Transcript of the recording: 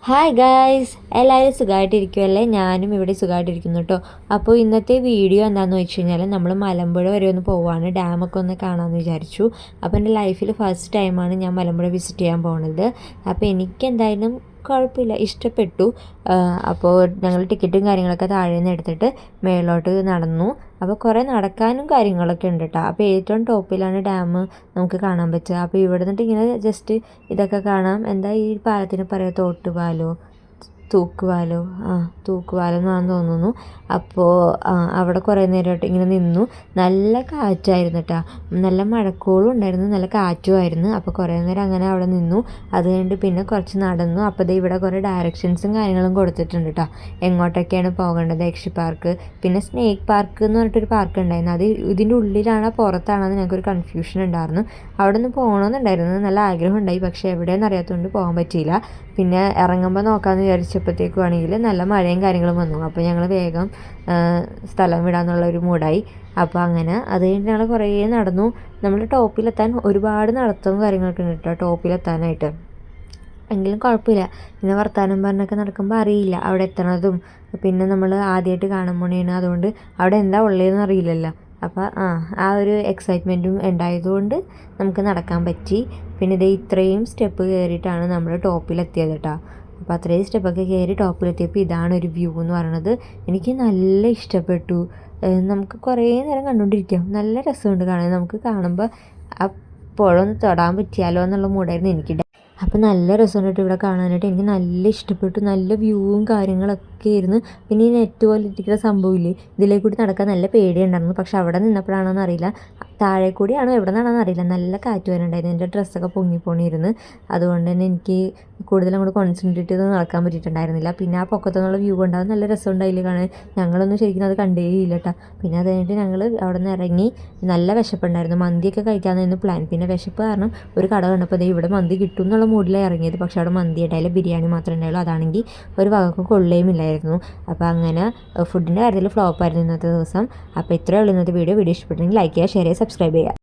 Hi guys, എല്ലാവരും സുഖമായിട്ടിരിക്കുമല്ലേ? ഞാനും ഇവിടെ സുഖമായിട്ടിരിക്കുന്നു കേട്ടോ. അപ്പോൾ ഇന്നത്തെ വീഡിയോ എന്താണെന്ന് വെച്ച് കഴിഞ്ഞാൽ നമ്മൾ മലമ്പുഴ വരെ ഒന്ന് പോവാണ്, ഡാമൊക്കെ ഒന്ന് കാണാമെന്ന് വിചാരിച്ചു. അപ്പോൾ എൻ്റെ ലൈഫിൽ ഫസ്റ്റ് ടൈമാണ് ഞാൻ മലമ്പുഴ വിസിറ്റ് ചെയ്യാൻ പോകുന്നത്. അപ്പോൾ എനിക്ക് എന്തായാലും കുഴപ്പമില്ല, ഇഷ്ടപ്പെട്ടു. അപ്പോൾ ഞങ്ങൾ ടിക്കറ്റും കാര്യങ്ങളൊക്കെ താഴെ നിന്ന് എടുത്തിട്ട് മേലോട്ട് നടന്നു. അപ്പോൾ കുറേ നടക്കാനും കാര്യങ്ങളൊക്കെ ഉണ്ട് കേട്ടോ. അപ്പോൾ ഏറ്റവും ടോപ്പിലാണ് ഡാം നമുക്ക് കാണാൻ പറ്റുക. അപ്പോൾ ഇവിടെ നിന്നിട്ട് ഇങ്ങനെ ജസ്റ്റ് ഇതൊക്കെ കാണാം. എന്താ ഈ പാലത്തിന് പറയുക? തോട്ടുപാലോ തൂക്കുപാലോ? തൂക്കുപാലം എന്നാണെന്ന് തോന്നുന്നു. അപ്പോൾ അവിടെ കുറേ നേരമായിട്ട് ഇങ്ങനെ നിന്നു. നല്ല കാറ്റായിരുന്നു കേട്ടോ, നല്ല മഴക്കോളും ഉണ്ടായിരുന്നു, നല്ല കാറ്റുമായിരുന്നു. അപ്പോൾ കുറേ നേരം അങ്ങനെ അവിടെ നിന്നു. അത് കഴിഞ്ഞിട്ട് പിന്നെ കുറച്ച് നടന്നു. അപ്പോൾ ദേ ഇവിടെ കുറേ ഡയറക്ഷൻസും കാര്യങ്ങളും കൊടുത്തിട്ടുണ്ട് കേട്ടോ, എങ്ങോട്ടൊക്കെയാണ് പോകേണ്ടത്. യക്ഷി പാർക്ക്, പിന്നെ സ്നേക്ക് പാർക്ക് എന്ന് പറഞ്ഞിട്ടൊരു പാർക്ക് ഉണ്ടായിരുന്നു. അത് ഇതിൻ്റെ ഉള്ളിലാണോ പുറത്താണെന്ന് ഞങ്ങൾക്കൊരു കൺഫ്യൂഷൻ ഉണ്ടായിരുന്നു. അവിടെ നിന്ന് പോകണമെന്നുണ്ടായിരുന്നു, നല്ല ആഗ്രഹം ഉണ്ടായി. പക്ഷേ എവിടെയെന്ന് അറിയാത്തതുകൊണ്ട് പോകാൻ പറ്റിയില്ല. പിന്നെ ഇറങ്ങുമ്പോൾ നോക്കാമെന്ന് വിചാരിച്ചപ്പോഴത്തേക്കും ആണെങ്കിൽ നല്ല മഴയും കാര്യങ്ങളും വന്നു. അപ്പോൾ ഞങ്ങൾ വേഗം സ്ഥലം വിടാമെന്നുള്ളൊരു മൂഡായി. അപ്പോൾ അങ്ങനെ അത് കഴിഞ്ഞിട്ട് ഞങ്ങൾ കുറേ നടന്നു. നമ്മൾ ടോപ്പിലെത്താൻ ഒരുപാട് നടത്തവും കാര്യങ്ങളൊക്കെ ഉണ്ട് കേട്ടോ ടോപ്പിലെത്താനായിട്ട്. എങ്കിലും കുഴപ്പമില്ല. പിന്നെ വർത്താനം പറഞ്ഞൊക്കെ നടക്കുമ്പോൾ അറിയില്ല അവിടെ എത്തണതും. പിന്നെ നമ്മൾ ആദ്യമായിട്ട് കാണുമ്പോഴാണ്, അതുകൊണ്ട് അവിടെ എന്താ ഉള്ളതെന്ന് അറിയില്ലല്ലോ. അപ്പോൾ ആ ഒരു എക്സൈറ്റ്മെൻറ്റും ഉണ്ടായതുകൊണ്ട് നമുക്ക് നടക്കാൻ പറ്റി. പിന്നെ ഇത് ഇത്രയും സ്റ്റെപ്പ് കയറിയിട്ടാണ് നമ്മൾ ടോപ്പിലെത്തിയത് കേട്ടോ. അപ്പോൾ അത്രയും സ്റ്റെപ്പൊക്കെ കയറി ടോപ്പിലെത്തിയപ്പോൾ ഇതാണ് ഒരു വ്യൂ എന്ന് പറയുന്നത്. എനിക്ക് നല്ല ഇഷ്ടപ്പെട്ടു. നമുക്ക് കുറേ നേരം കണ്ടുകൊണ്ടിരിക്കാം, നല്ല രസമുണ്ട് കാണാൻ. നമുക്ക് കാണുമ്പോൾ അപ്പോഴൊന്ന് തൊടാൻ പറ്റിയാലോ എന്നുള്ള മൂടായിരുന്നു എനിക്ക്. അപ്പോൾ നല്ല രസമുണ്ട് ഇവിടെ കാണാനായിട്ട്. എനിക്ക് നല്ല ഇഷ്ടപ്പെട്ടു. നല്ല വ്യൂവും കാര്യങ്ങളൊക്കെ ആയിരുന്നു. പിന്നെ ഈ നെറ്റ് പോലെ ഇരിക്കുന്ന സംഭവമില്ലേ, ഇതിലേക്ക് കൂടി നടക്കാൻ നല്ല പേടിയുണ്ടായിരുന്നു. പക്ഷെ അവിടെ നിന്നപ്പോഴാണോന്ന് അറിയില്ല, താഴെ കൂടിയാണോ എവിടെ നിന്നാണെന്ന് അറിയില്ല, നല്ല കാറ്റ് വരുന്നുണ്ടായിരുന്നു. എൻ്റെ ഡ്രസ്സൊക്കെ പൊങ്ങിപ്പോണിയിരുന്നു. അതുകൊണ്ട് തന്നെ എനിക്ക് കൂടുതലും അങ്ങോട്ട് കോൺസെൻട്രേറ്റ് ചെയ്ത് നടക്കാൻ പറ്റിയിട്ടുണ്ടായിരുന്നില്ല. പിന്നെ ആ പൊക്കത്തുനിന്നുള്ള വ്യൂ ഉണ്ടാകും, നല്ല രസമുണ്ടായില്ല കാണാൻ. ഞങ്ങളൊന്നും ശരിക്കും അത് കണ്ടേയില്ല കേട്ടോ. പിന്നെ അത് കഴിഞ്ഞിട്ട് ഞങ്ങൾ അവിടെ നിന്ന് ഇറങ്ങി. നല്ല വിശപ്പുണ്ടായിരുന്നു, മന്തിയൊക്കെ കഴിക്കാമെന്നായിരുന്നു പ്ലാൻ. പിന്നെ വിശപ്പ് കാരണം ഒരു കട കണ്ടപ്പോൾ ദേ ഇവിടെ മന്തി കിട്ടും എന്നുള്ള മൂഡിലാണ് ഇറങ്ങിയത്. പക്ഷെ അവിടെ മന്തി ഉണ്ടായില്ല, ബിരിയാണി മാത്രമേ ഉണ്ടായുള്ളൂ. അതാണെങ്കിൽ ഒരു വകക്കും കൊള്ളുകയുമില്ലായിരുന്നു. അപ്പോൾ അങ്ങനെ ഫുഡിൻ്റെ കാര്യത്തിൽ ഫ്ലോപ്പായിരുന്നു ഇന്നത്തെ ദിവസം. അപ്പോൾ ഇത്രയേ ഉള്ളൂ ഇന്നത്തെ വീഡിയോ. ഇഷ്ടപ്പെട്ടെങ്കിൽ ലൈക്ക് ചെയ്യുക, ഷെയർ ചെയ്യുക, സബ്സ്ക്രൈബ് ചെയ്യുക.